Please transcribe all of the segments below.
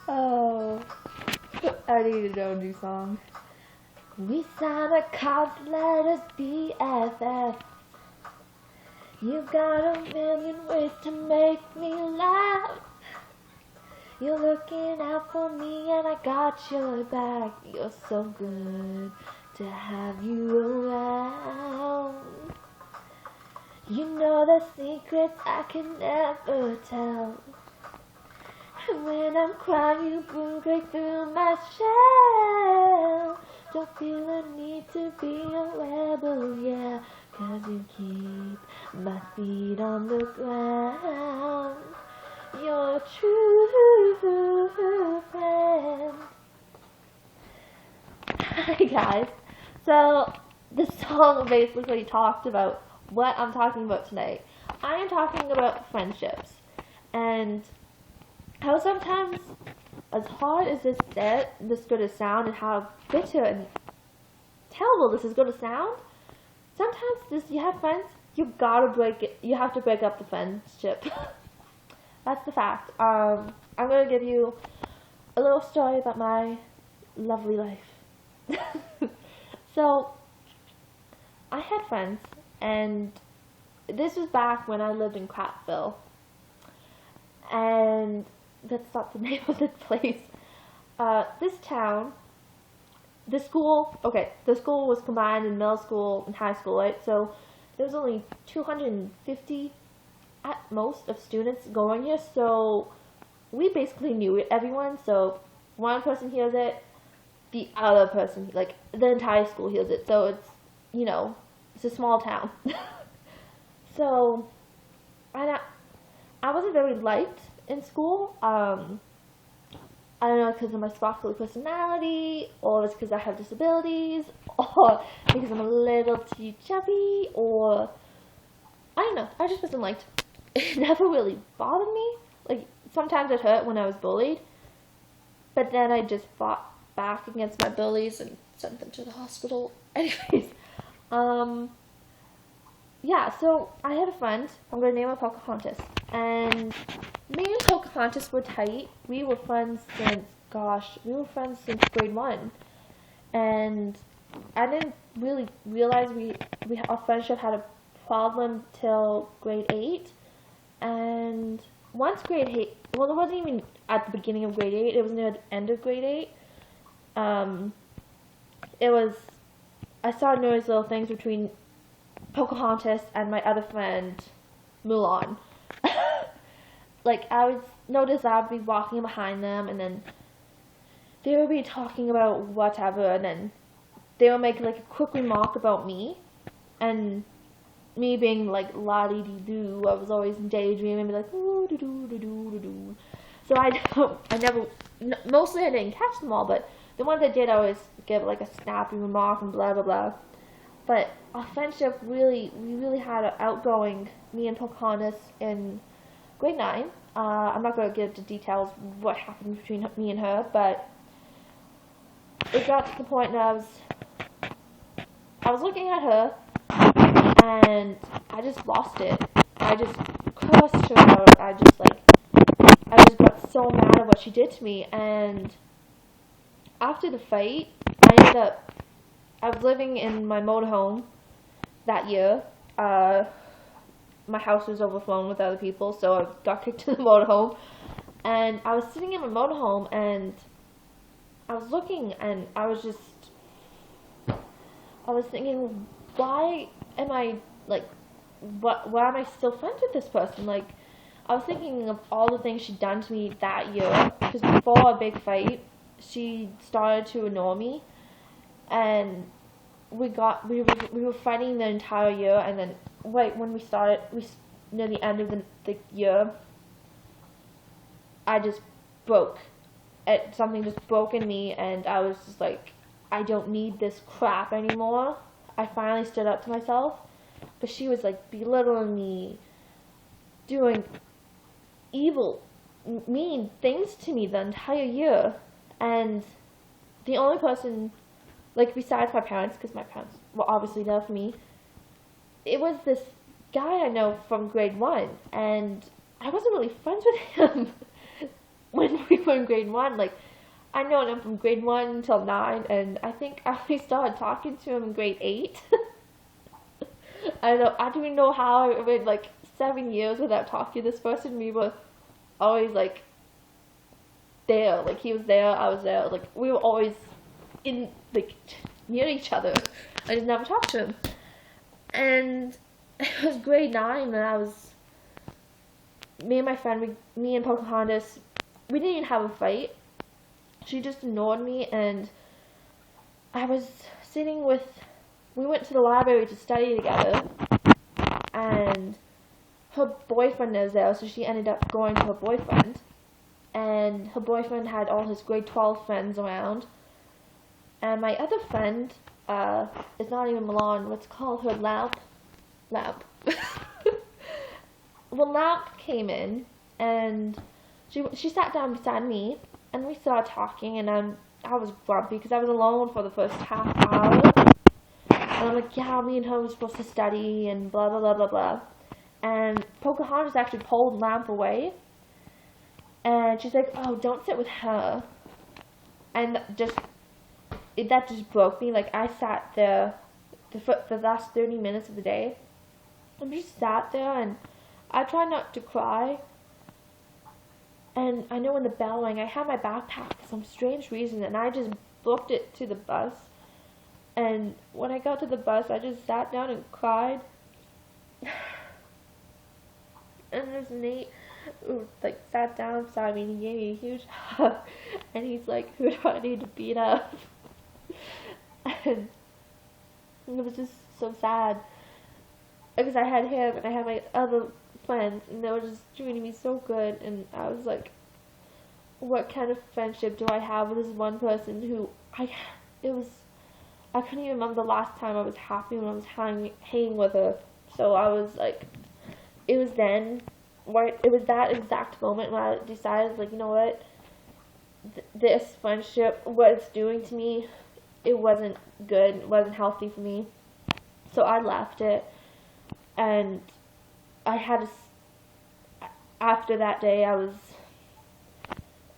Oh, I need to know a new song. We signed a card, let us BFF. You got a million ways to make me laugh. You're looking out for me and I got your back. You're so good to have you around. You know the secrets I can never tell. And when I'm crying, you break through my shell. Don't feel the need to be a rebel, yeah. 'Cause you keep my feet on the ground. You're a true friend. Hi guys. So the song basically talked about what I'm talking about tonight. I am talking about friendships and how sometimes, as hard as this going to sound, and how bitter and terrible this is going to sound, sometimes you have friends, you gotta break it. You have to break up the friendship. That's the fact. I'm gonna give you a little story about my lovely life. So, I had friends, and this was back when I lived in Prattville, and that's not the name of the place. This town, the school was combined in middle school and high school, right? So there was only 250 at most of students going here, so we basically knew everyone. So one person hears it, the other person, like the entire school hears it. So it's, it's a small town. So I wasn't very liked in school. I don't know, because of my sparkly personality, or it's because I have disabilities, or because I'm a little too chubby, or I don't know. I just wasn't liked. It never really bothered me. Like, sometimes it hurt when I was bullied, but then I just fought back against my bullies and sent them to the hospital. Anyways, yeah, so I had a friend, I'm going to name her Pocahontas, and me and Pocahontas were tight. We were friends since grade 1, and I didn't really realize our friendship had a problem till grade 8, and once grade 8, well, it wasn't even at the beginning of grade 8, it was near the end of grade 8, I started noticing little things between Pocahontas and my other friend, Mulan. Like, I would notice that I'd be walking behind them, and then they would be talking about whatever, and then they would make, like, a quick remark about me, and me being, like, la-dee-dee-doo, I was always daydreaming, and be like, ooh-doo-doo-doo-doo-doo. So mostly I didn't catch them all, but the ones I did, I always give, like, a snappy remark and blah, blah, blah. But our friendship we really had an outgoing, me and Pocahontas, in grade 9. I'm not going to get into details what happened between me and her, but it got to the point that I was looking at her, and I just lost it. I just cursed her out. I just got so mad at what she did to me, and after the fight, I was living in my motorhome that year. My house was overflowing with other people, so I got kicked to the motorhome. And I was sitting in my motorhome, and I was looking, and I was thinking, why am I, like, why am I still friends with this person? Like, I was thinking of all the things she'd done to me that year, because before our big fight, she started to annoy me, and we were fighting the entire year, and then when we started, near the end of the year, I just broke. Something just broke in me, and I was just like, I don't need this crap anymore. I finally stood up to myself, but she was like belittling me, doing evil, mean things to me the entire year, and the only person, like, besides my parents, because my parents were obviously there for me, it was this guy I know from grade 1, and I wasn't really friends with him. when we were in grade 1. Like, I know him from grade 1 until 9, and I think I only started talking to him in grade 8. I don't even know how I went like 7 years without talking to this person. We were always like there, like he was there, I was there, like we were always in like near each other. I just never talked to him. And it was grade 9, and me and my friend, me and Pocahontas, we didn't even have a fight. She just ignored me, and I was sitting with, we went to the library to study together, and her boyfriend was there, so she ended up going to her boyfriend, and her boyfriend had all his grade 12 friends around, and my other friend, it's not even Milan, let's call her Lamp. Well, Lamp came in, and she sat down beside me, and we started talking, and I was grumpy because I was alone for the first half hour. And I'm like, yeah, me and her were supposed to study, and blah, blah, blah, blah, blah. And Pocahontas actually pulled Lamp away. And she's like, oh, don't sit with her. And that just broke me. Like, I sat there the last 30 minutes of the day. I just sat there, and I tried not to cry. And I know when the bell rang, I had my backpack for some strange reason, and I just booked it to the bus. And when I got to the bus, I just sat down and cried. And there's Nate, who like sat down beside me, and he gave me a huge hug. And he's like, who do I need to beat up? And it was just so sad. Because I had him, and I had my other friends, and they were just treating me so good, and I was like, what kind of friendship do I have with this one person who I couldn't even remember the last time I was happy when I was hanging with her. So I was like, it was that exact moment when I decided, like, you know what, this friendship, what it's doing to me, it wasn't good, it wasn't healthy for me. So I left it, and I had to, after that day,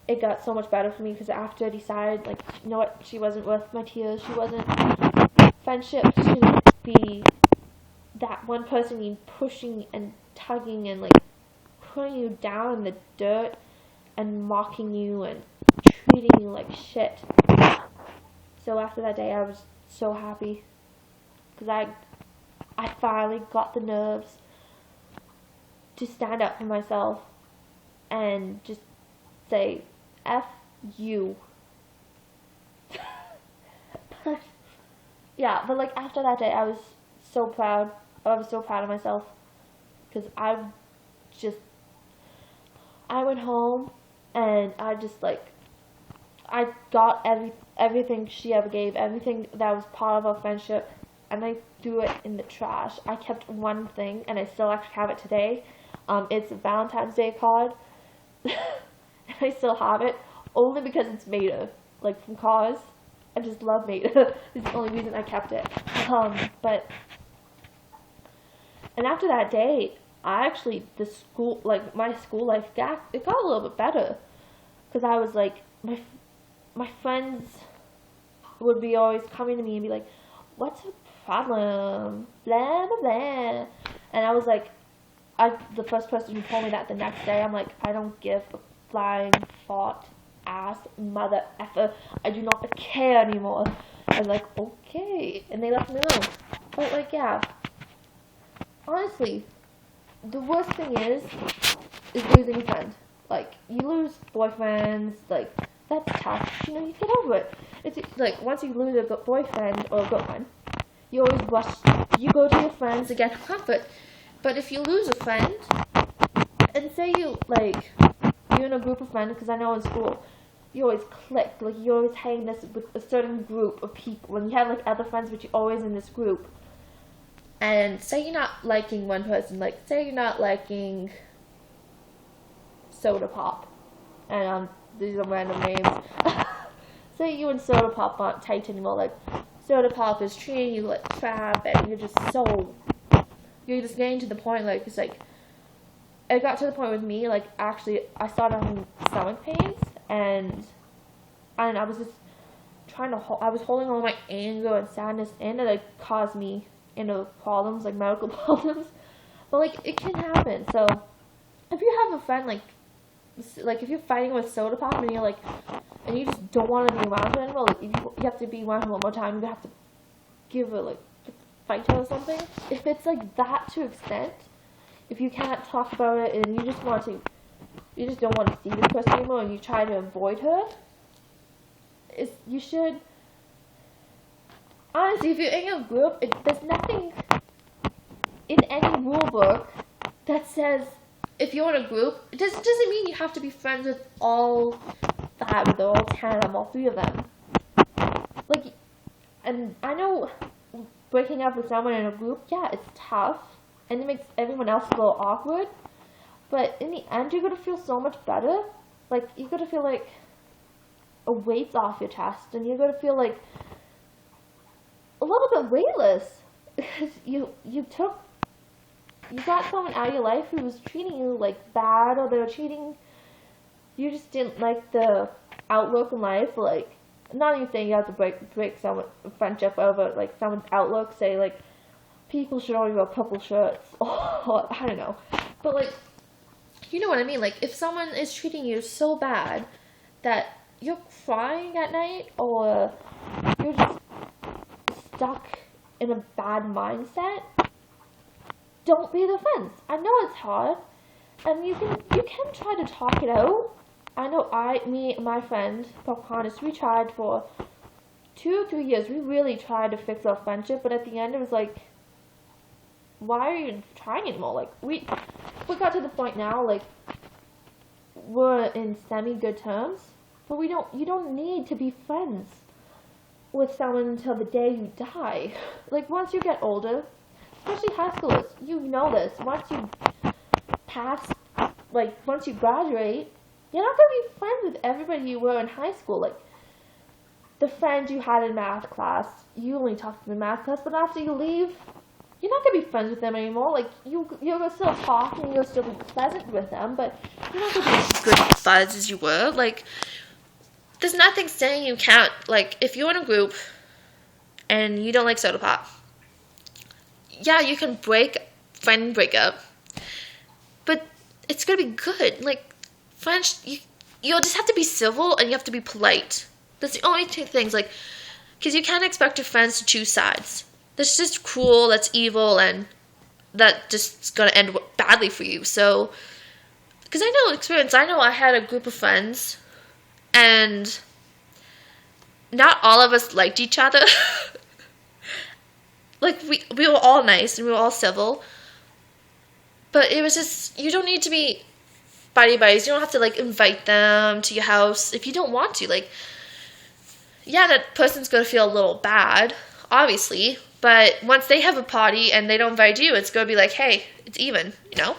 it got so much better for me, because after I decided, like, you know what, she wasn't worth my tears, friendship shouldn't be that one person you pushing and tugging and, like, putting you down in the dirt and mocking you and treating you like shit. So after that day, I was so happy, because I finally got the nerves to stand up for myself and just say, F you. Yeah, but like after that day, I was so proud. I was so proud of myself, because I went home, and I got everything she ever gave, everything that was part of our friendship, and I threw it in the trash. I kept one thing, and I still actually have it today. It's a Valentine's Day card. I still have it, only because it's Maida, like from Cars. I just love Maida. It's the only reason I kept it. And after that day, my school life got a little bit better, because I was like, my friends would be always coming to me and be like, what's the problem? Blah, blah, blah. And I was like, the first person who told me that the next day, I'm like, I don't give a flying fart ass mother effer. I do not care anymore. I was like, okay. And they left me alone. But like, yeah. Honestly, the worst thing is losing a friend. Like, you lose boyfriends, like, that's tough. You know, you get over it. It's like, once you lose a good boyfriend or a girlfriend, you always you go to your friends to get comfort. But if you lose a friend, and say you're in a group of friends, because I know in school, you always click, like, you always hang this with a certain group of people, when you have, like, other friends, but you're always in this group. And say you're not liking one person, like, say you're not liking Soda Pop, and these are random names. Say you and Soda Pop aren't tight anymore, like, Soda Pop is treating you like crap, and you're just getting to the point, like, it's like, it got to the point with me, like, actually, I started having stomach pains, and I was just trying to I was holding all my anger and sadness in, and it caused me, problems, like medical problems. But like, it can happen. So if you have a friend like if you're fighting with soda pop and and you just don't want to be around her anymore, like, you have to be around her one more time, you have to give her fight her or something. If it's like that to extent, if you can't talk about it and you just don't want to see this person anymore and you try to avoid her, you should, honestly, if you're in a group, there's nothing in any rule book that says if you're in a group, it doesn't mean you have to be friends with all 5 of them, all 10 of them, all 3 of them. Like, and I know breaking up with someone in a group, yeah, it's tough, and it makes everyone else a little awkward, but in the end, you're gonna feel so much better. Like, you're gonna feel like a weight's off your chest, and you're gonna feel like a little bit weightless, because you got someone out of your life who was treating you like bad, or you just didn't like the outlook in life. Like, not even saying you have to break someone's friendship over like someone's outlook, say like people should only wear purple shirts, or I don't know, but like, you know what I mean. Like, if someone is treating you so bad that you're crying at night, or you're just stuck in a bad mindset, don't be their friends. I know it's hard, and you can try to talk it out. I know me and my friend Pocahontas, we tried for 2 or 3 years. We really tried to fix our friendship, but at the end it was like, why are you trying anymore? Like, we got to the point now, like, we're in semi-good terms, but you don't need to be friends with someone until the day you die. Like, once you get older, especially high schoolers, you know this. Once you once you graduate, you're not going to be friends with everybody you were in high school. Like, the friends you had in math class, you only talk to them in math class, but after you leave, you're not going to be friends with them anymore. Like, you're going to still talk and you'll still be pleasant with them, but you're not going to be as good friends as you were. Like, there's nothing saying you can't, like, if you're in a group and you don't like soda pop, yeah, you can break up, but it's gonna be good. Like, French, you'll just have to be civil and you have to be polite. That's the only 2 things, like, because you can't expect your friends to choose sides. That's just cruel, that's evil, and that just is gonna end badly for you. So, because I know I had a group of friends, and not all of us liked each other. Like, we were all nice and we were all civil, but it was just, you don't need to be buddies. You don't have to, like, invite them to your house if you don't want to. Like, yeah, that person's going to feel a little bad, obviously, but once they have a party and they don't invite you, it's going to be like, hey, it's even, you know?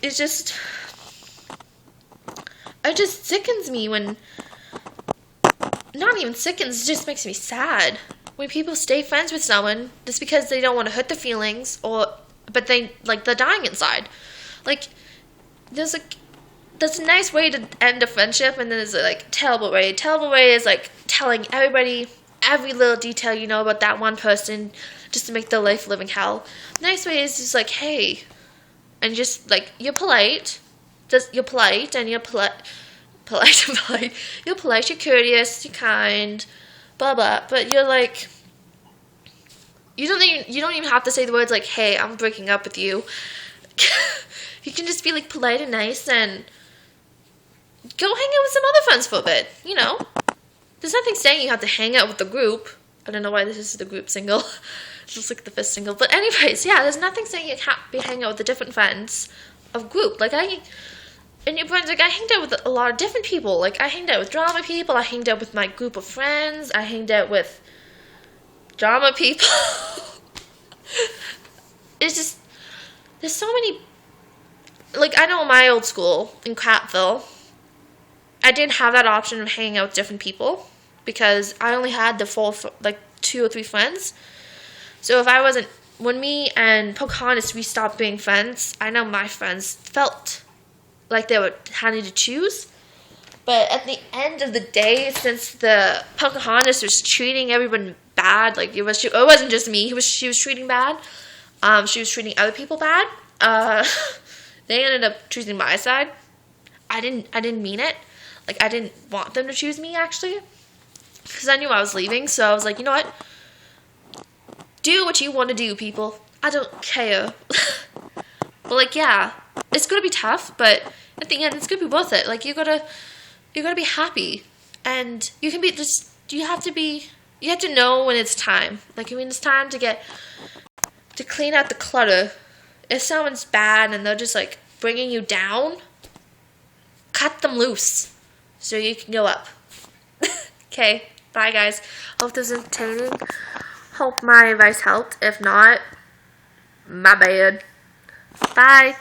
It just sickens me when, not even sickens, it just makes me sad when people stay friends with someone just because they don't want to hurt their feelings, but they're dying inside. Like, there's a nice way to end a friendship, and then there's a, like, terrible way. Terrible way is, like, telling everybody every little detail you know about that one person just to make their life living hell. Nice way is just like, hey, and just, like, you're polite, you're courteous, you're kind, blah blah, but you're like, you don't even have to say the words like, hey, I'm breaking up with you. You can just be, like, polite and nice and go hang out with some other friends for a bit, you know? There's nothing saying you have to hang out with the group. I don't know why this is the group single. It's just like the fifth single. But anyways, yeah, there's nothing saying you can't be hanging out with the different friends of group. Like, in New Brunswick, I hanged out with a lot of different people. Like, I hanged out with drama people. I hanged out with my group of friends. I hanged out with drama people. It's just, there's so many, like, I know my old school in Cratville, I didn't have that option of hanging out with different people because I only had the full, like, 2 or 3 friends. So if I wasn't when me and Pocahontas, we stopped being friends, I know my friends felt like they were having to choose. But at the end of the day, since the Pocahontas was treating everyone bad, like it wasn't just me. She was treating bad. She was treating other people bad. They ended up choosing my side. I didn't mean it. Like I didn't want them to choose me actually, because I knew I was leaving. So I was like, you know what? Do what you want to do, people. I don't care. But like, yeah, it's gonna be tough, but at the end, it's gonna be worth it. Like you gotta be happy, and you can be just. You have to know when it's time. Like when it's time to clean out the clutter. If someone's bad and they're just like bringing you down, cut them loose so you can go up. Okay, bye guys. Hope this was entertaining. Hope my advice helped. If not, my bad. Bye.